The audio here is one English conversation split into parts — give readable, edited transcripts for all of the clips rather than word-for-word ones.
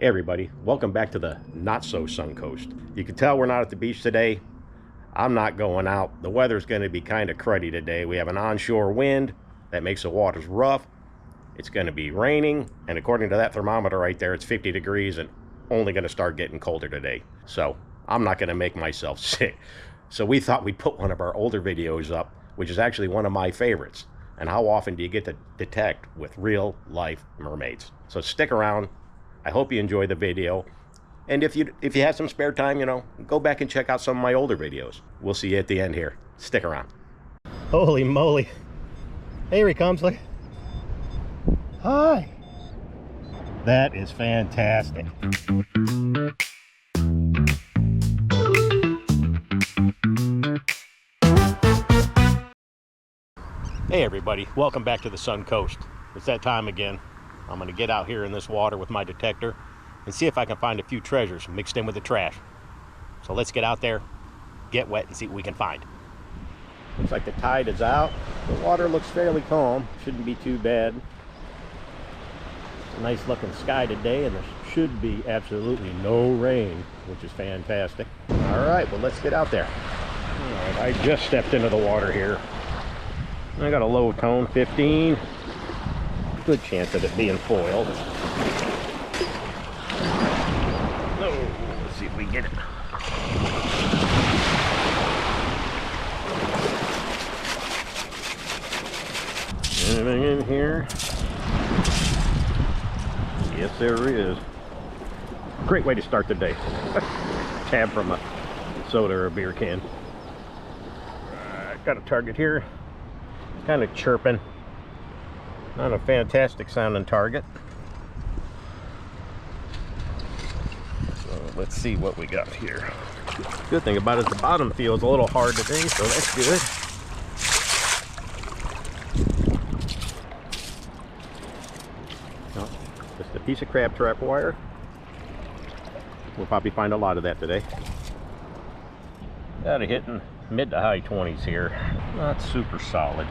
Hey everybody, welcome back to the not so sun coast. You can tell we're not at the beach today. I'm not going out. The weather's going to be kind of cruddy today. We have an onshore wind that makes the waters rough. It's going to be raining, and according to that thermometer right there, it's 50 degrees and only going to start getting colder today. So I'm not going to make myself sick. So we thought we'd put one of our older videos up, which is actually one of my favorites. And how often do you get to detect with real life mermaids? So stick around. I hope you enjoy the video. And if you have some spare time, go back and check out some of my older videos. We'll see you at the end here. Stick around. Holy moly. Here he comes. Look. Hi. That is fantastic. Hey everybody, welcome back to the Sun Coast. It's that time again. I'm going to get out here in this water with my detector and see if I can find a few treasures mixed in with the trash. So let's get out there, get wet, and see what we can find. Looks like the tide is out. The water looks fairly calm. Shouldn't be too bad. It's a nice looking sky today, and there should be absolutely no rain, which is fantastic. All right, well, let's get out there. All right, I just stepped into the water here. I got a low tone, 15. Good chance of it being foiled. Oh, let's see if we get it. Anything in here? Yes, there is. Great way to start the day. Tab from a soda or a beer can. Got a target here. Kind of chirping. Not a fantastic sounding target. So let's see what we got here. Good thing about it is the bottom feels a little hard today, so that's good. No, just a piece of crab trap wire. We'll probably find a lot of that today. Got it hitting mid to high 20s here. Not super solid.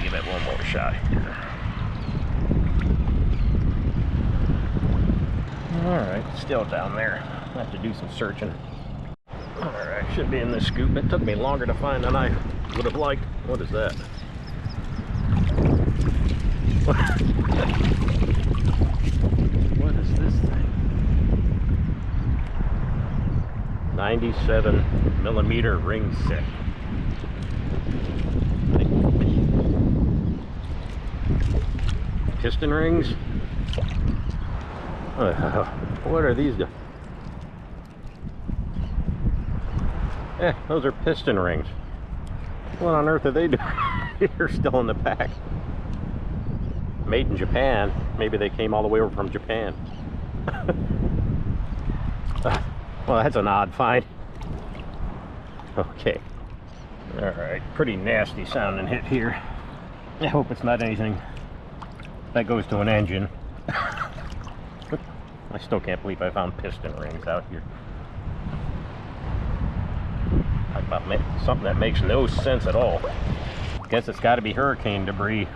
Give it one more shot here. Alright, still down there. I'll have to do some searching. Alright, should be in this scoop. It took me longer to find than I would have liked. What is that? What is this thing? 97mm ring set. Piston rings? What are these? Those are piston rings. What on earth are they doing here still in the pack? Made in Japan. Maybe they came all the way over from Japan. Well, that's an odd find. Okay. Alright, pretty nasty sounding hit here. I hope it's not anything that goes to an engine. I still can't believe I found piston rings out here. Talk about something that makes no sense at all. Guess it's got to be hurricane debris.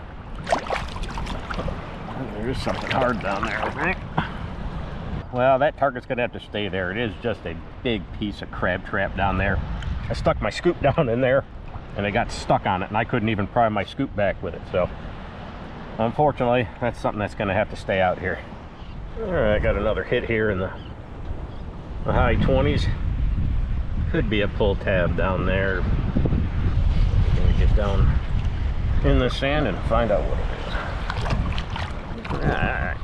There's something hard down there, I think. Well, that target's gonna have to stay there. It is just a big piece of crab trap down there. I stuck my scoop down in there and it got stuck on it, and I couldn't even pry my scoop back with it. So unfortunately, that's something that's going to have to stay out here. All right, I got another hit here in the high 20s. Could be a pull tab down there. We're going to get down in the sand and find out what it is. All right.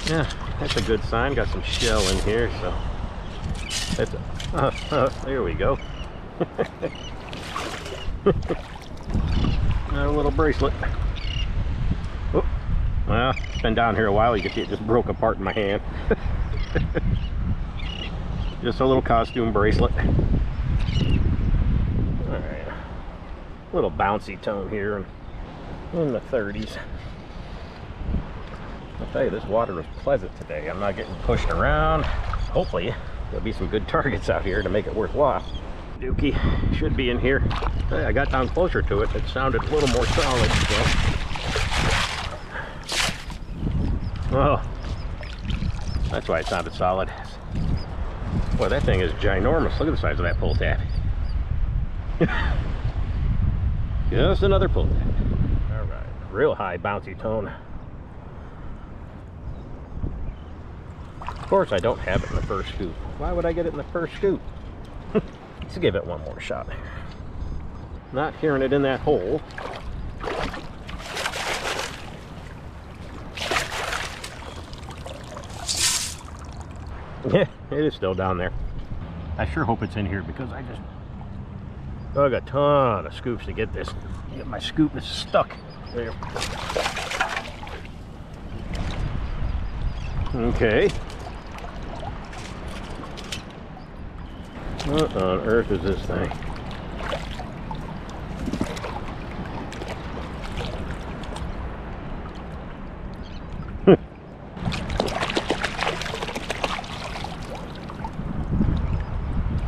Yeah, that's a good sign. Got some shell in here, so that's there we go. A little bracelet. Oh, well, it's been down here a while. You can see it just broke apart in my hand. Just a little costume bracelet. All right, little bouncy tone here in the 30s. I'll tell you, this water is pleasant today. I'm not getting pushed around. Hopefully There'll be some good targets out here to make it worthwhile. Dookie should be in here. Hey, I got down closer to it. It sounded a little more solid. So. Oh, that's why it sounded solid. Boy, that thing is ginormous. Look at the size of that pull tab. Just another pull tab. All right, real high bouncy tone. Of course, I don't have it in the first scoop. Why would I get it in the first scoop? Let's give it one more shot. Not hearing it in that hole. Yeah, it is still down there. I sure hope it's in here because I just dug a ton of scoops to get this. Yeah, my scoop is stuck there. Okay. What on earth is this thing?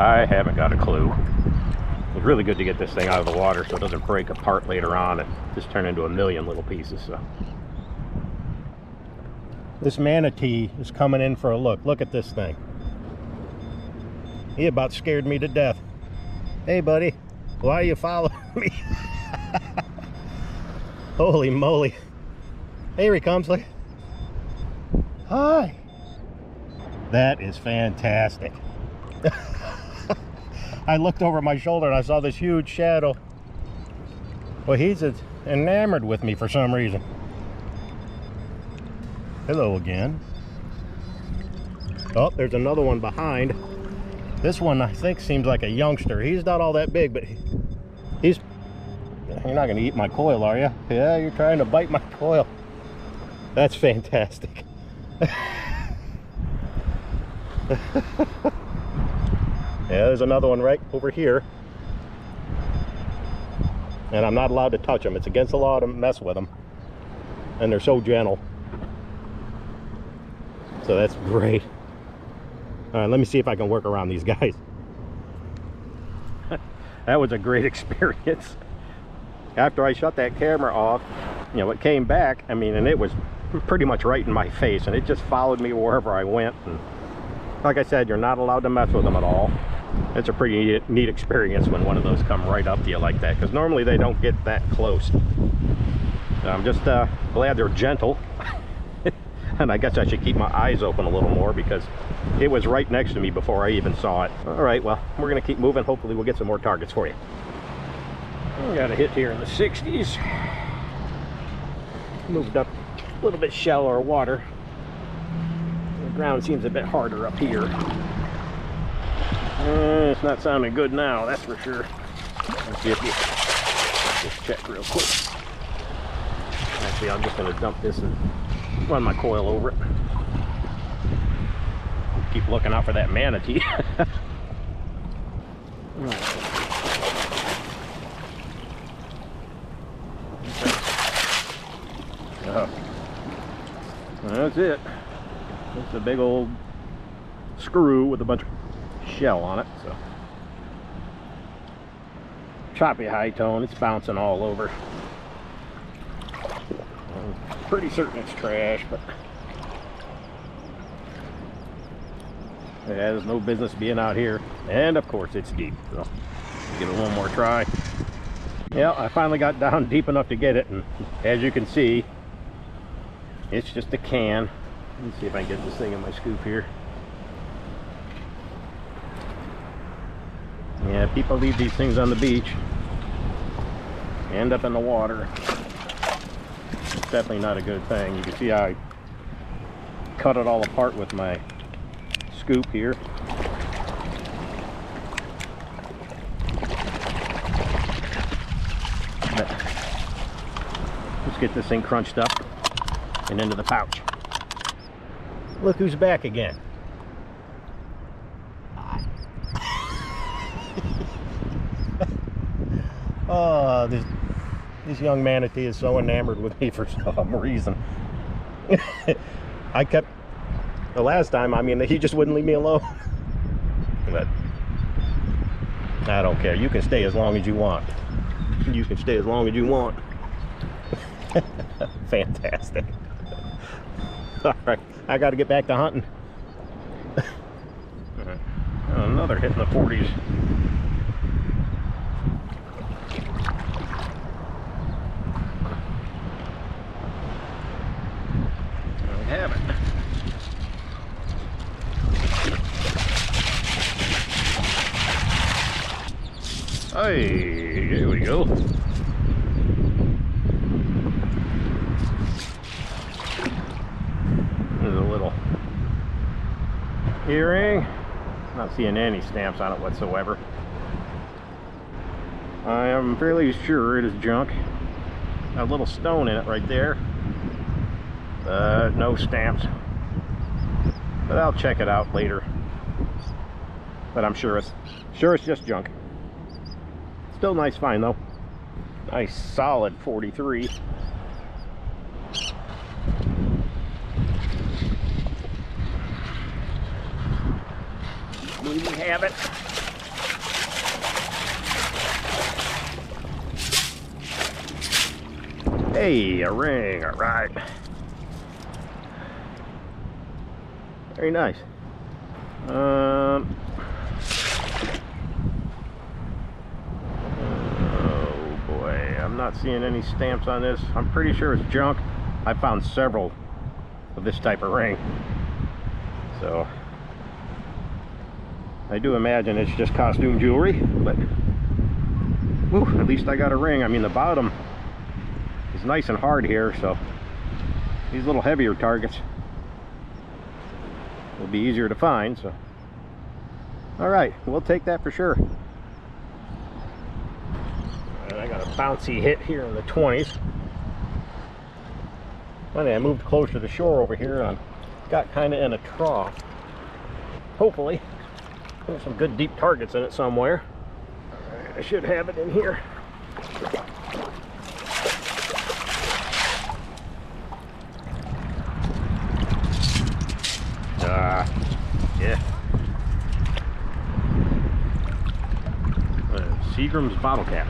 I haven't got a clue. It's really good to get this thing out of the water so it doesn't break apart later on and just turn into a million little pieces. So. This manatee is coming in for a look. Look at this thing. He about scared me to death. Hey buddy, why are you following me? Holy moly. Here he comes. Look. Hi. That is fantastic. I looked over my shoulder and I saw this huge shadow. Well, he's enamored with me for some reason. Hello again. Oh, there's another one behind. This one, I think, seems like a youngster. He's not all that big, but he's... You're not going to eat my coil, are you? Yeah, you're trying to bite my coil. That's fantastic. Yeah, there's another one right over here. And I'm not allowed to touch them. It's against the law to mess with them. And they're so gentle. So that's great. All right, let me see if I can work around these guys. That was a great experience. After I shut that camera off, you know, it came back, I mean, and it was pretty much right in my face, and it just followed me wherever I went. And like I said, you're not allowed to mess with them at all. It's a pretty neat experience when one of those come right up to you like that, because normally they don't get that close. I'm just glad they're gentle. And I guess I should keep my eyes open a little more because it was right next to me before I even saw it. All right, well, we're going to keep moving. Hopefully we'll get some more targets for you. We got a hit here in the 60s. Moved up a little bit shallower water. The ground seems a bit harder up here. It's not sounding good now, that's for sure. Let's see if we just check real quick. Actually, I'm just going to dump this and run my coil over it. Keep looking out for that manatee. That's it. It's a big old screw with a bunch of shell on it. So choppy high tone. It's bouncing all over. I'm pretty certain it's trash, but it has no business being out here. And of course it's deep, so give it one more try. Yeah, I finally got down deep enough to get it, and as you can see, it's just a can. Let's see if I can get this thing in my scoop here. Yeah, people leave these things on the beach, end up in the water. It's definitely not a good thing. You can see how I cut it all apart with my scoop here. But let's get this thing crunched up and into the pouch. Look who's back again. Oh, this young manatee is so enamored with me for some reason. I kept, the last time, I mean, he just wouldn't leave me alone. But I don't care. You can stay as long as you want. You can stay as long as you want. Fantastic. All right, I got to get back to hunting. Another hit in the 40s. There we have it. Hey, here we go. There's a little earring. Not seeing any stamps on it whatsoever. I am fairly sure it is junk. Got a little stone in it right there. No stamps. But I'll check it out later. But I'm sure it's just junk. Still nice find though. Nice solid 43. We have it. Hey, a ring, all right. Very nice. Oh boy, I'm not seeing any stamps on this. I'm pretty sure it's junk. I found several of this type of ring. So I do imagine it's just costume jewelry, but whew, at least I got a ring. I mean, the bottom is nice and hard here, so these little heavier targets will be easier to find. So all right, we'll take that for sure. And I got a bouncy hit here in the 20s. Funny, I moved closer to the shore over here and I got kind of in a trough. Hopefully there's some good deep targets in it somewhere. All right, I should have it in here. Yeah. Seagram's bottle cap.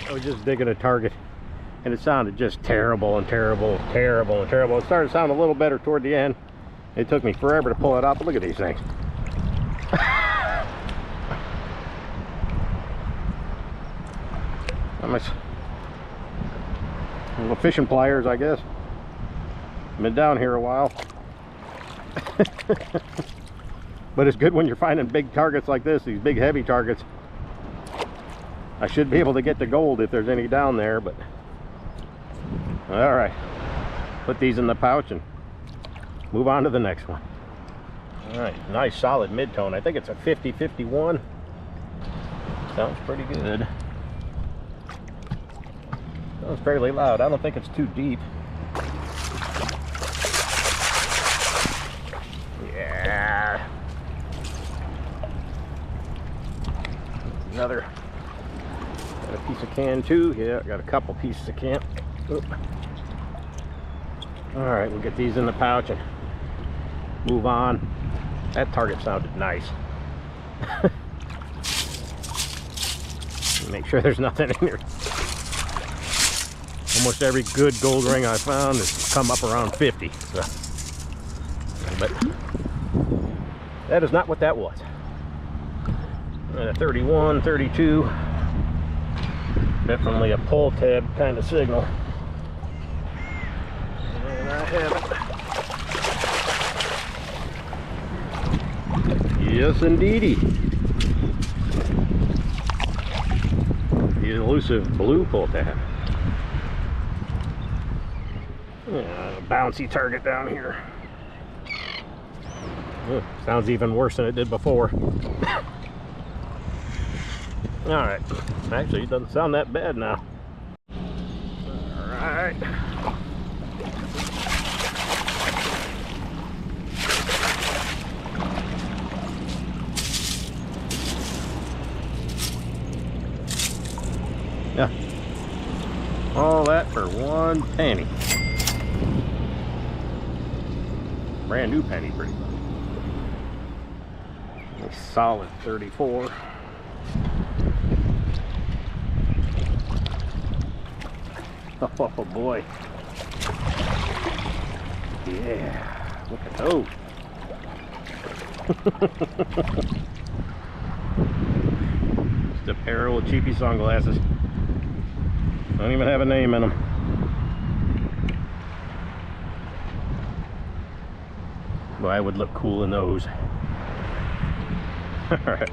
I was just digging a target and it sounded just terrible and terrible, terrible and terrible. It started to sound a little better toward the end. It took me forever to pull it up, but look at these things. Little fishing pliers, I guess. Been down here a while. But it's good when you're finding big targets like this, these big heavy targets. I should be able to get the gold if there's any down there, but all right, put these in the pouch and move on to the next one. All right, nice solid mid-tone. I think it's a 50-51. Sounds pretty good. Sounds fairly loud. I don't think it's too deep. Yeah. Another. Got a piece of can too. Yeah, I got a couple pieces of can. Oop. All right, we'll get these in the pouch and move on. That target sounded nice. Make sure there's nothing in here. Almost every good gold ring I found has come up around 50. So. But that is not what that was. And a 31, 32. Definitely a pull tab kind of signal. And I have it. Yes, indeedy. The elusive blue pull tab. Yeah, a bouncy target down here. Sounds even worse than it did before. Alright, actually it doesn't sound that bad now. Alright. Yeah. All that for one penny. brand new penny pretty much. A solid 34. Oh boy. Yeah, look at those. Just a pair of cheapy sunglasses. Don't even have a name in them. Well, I would look cool in those. Alright.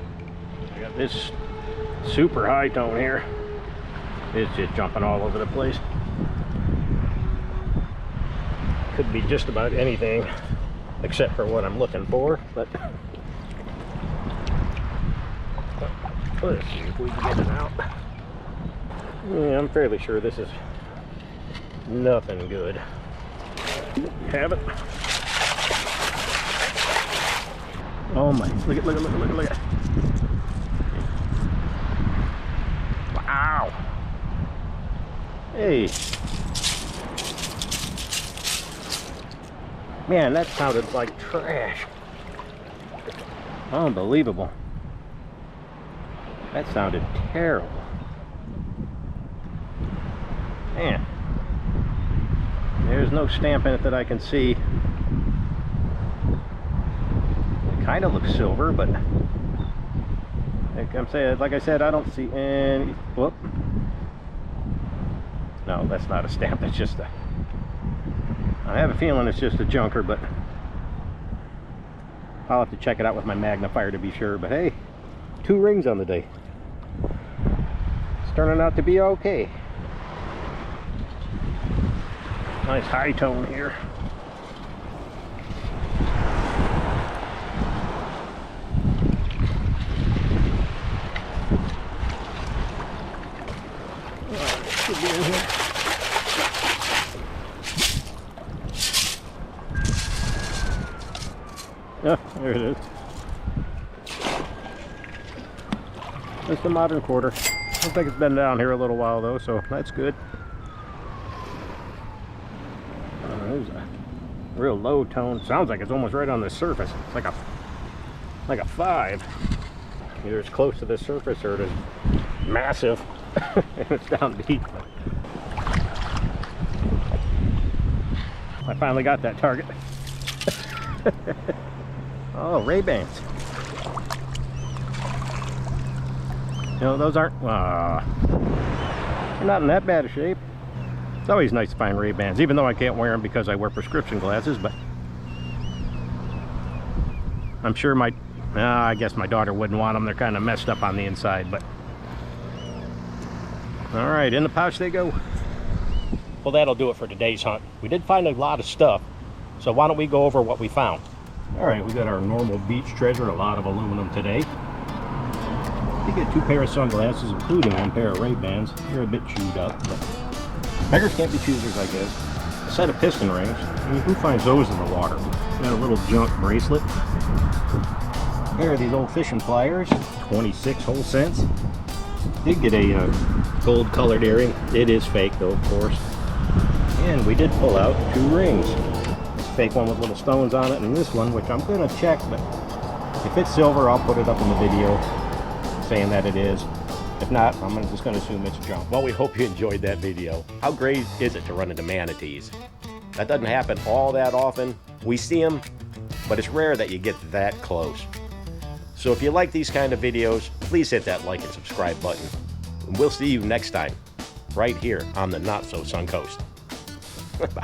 I got this super high tone here. It's just jumping all over the place. Could be just about anything except for what I'm looking for, but let's see if we can get it out. Yeah, I'm fairly sure this is nothing good. Have it. Oh my, look at, look at. Wow. Hey. Man, that sounded like trash. Unbelievable. That sounded terrible. Man. There's no stamp in it that I can see. It kind of looks silver, but like I said, I don't see any. Whoop. No, that's not a stamp. It's just a. I have a feeling it's just a junker, but I'll have to check it out with my magnifier to be sure. But hey, 2 rings on the day. It's turning out to be okay. Nice high tone here. Should be in here. Yeah, there it is. It's a modern quarter. Looks like it's been down here a little while though, so that's good. There's a real low tone. Sounds like it's almost right on the surface. It's like a 5. Either it's close to the surface or it is massive and it's down deep. I finally got that target. Oh, Ray-Bans. You know, those aren't, they're not in that bad a shape. It's always nice to find Ray-Bans, even though I can't wear them because I wear prescription glasses, but I'm sure I guess my daughter wouldn't want them. They're kind of messed up on the inside, but all right, in the pouch they go. Well, that'll do it for today's hunt. We did find a lot of stuff, so why don't we go over what we found. All right, we got our normal beach treasure, a lot of aluminum today. You get 2 pair of sunglasses, including 1 pair of Ray-Bans. They're a bit chewed up, but beggars can't be choosers, I guess. A set of piston rings. I mean, who finds those in the water? Got a little junk bracelet. A pair of these old fishing pliers, 26 whole cents. Did get a gold colored earring. It is fake though, of course. And we did pull out 2 rings. This fake one with little stones on it, and this one, which I'm gonna check, but if it's silver, I'll put it up in the video saying that it is. If not, I'm just gonna assume it's junk. Well, we hope you enjoyed that video. How great is it to run into manatees? That doesn't happen all that often. We see them, but it's rare that you get that close. So if you like these kind of videos, please hit that like and subscribe button. And we'll see you next time, right here on the Not So Sun Coast. Bye.